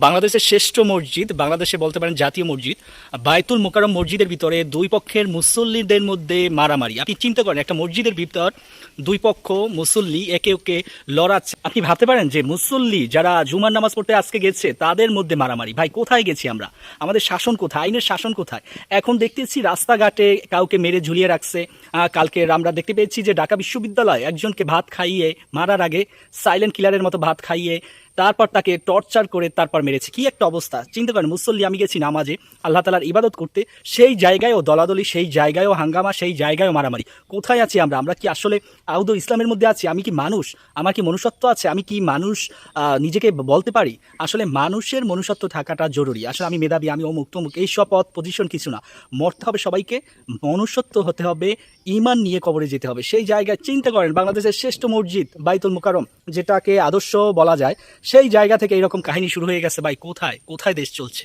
বাংলাদেশের শ্রেষ্ঠ মসজিদ, বাংলাদেশে বলতে পারেন জাতীয় মসজিদ বায়তুল মোকাররম মসজিদের ভিতরে দুই পক্ষের মুসল্লিদের মধ্যে মারামারি। আপনি চিন্তা করেন, একটা মসজিদের ভিতর দুই পক্ষ মুসল্লি একে ওকে লড়াচ্ছে। আপনি ভাবতে পারেন যে মুসল্লি যারা জুমার নামাজ পড়তে আজকে গেছে তাদের মধ্যে মারামারি। ভাই কোথায় গেছি আমরা? আমাদের শাসন কোথায়? আইনের শাসন কোথায়? এখন দেখতেছি রাস্তাঘাটে কাউকে মেরে ঝুলিয়ে রাখছে। কালকে আমরা দেখতে পেয়েছি যে ঢাকা বিশ্ববিদ্যালয় একজনকে ভাত খাইয়ে মারার আগে সাইলেন্ট কিলারের মতো ভাত খাইয়ে তারপর তাকে টর্চার করে তারপর মেরেছে। কি একটা অবস্থা! চিন্তা করেন, মুসল্লি আমি গেছি নামাজে আল্লাহ তাআলার ইবাদত করতে, সেই জায়গায়ও দলাদলি, সেই জায়গায়ও হাঙ্গামা, সেই জায়গায়ও মারামারি। কোথায় আছি আমরা? আমরা কি আসলে আদৌ ইসলামের মধ্যে আছি? আমি কি মানুষ? আমার কি মনুষ্যত্ব আছে? আমি কি মানুষ নিজেকে বলতে পারি? আসলে মানুষের মনুষ্যত্ব থাকাটা জরুরি। আসলে আমি মেধাবী, আমি অমুক তমুক, এই সব পদ পজিশন কিছু না। মরতে হবে সবাইকে, মনুষ্যত্ব হতে হবে, ঈমান নিয়ে কবরে যেতে হবে। সেই জায়গায় চিন্তা করেন, বাংলাদেশের শ্রেষ্ঠ মসজিদ বাইতুল মোকাররম, যেটাকে আদর্শ বলা যায়, সেই জায়গা থেকে এরকম কাহিনী শুরু হয়ে গেছে। ভাই কোথায় কোথায় দেশ চলছে?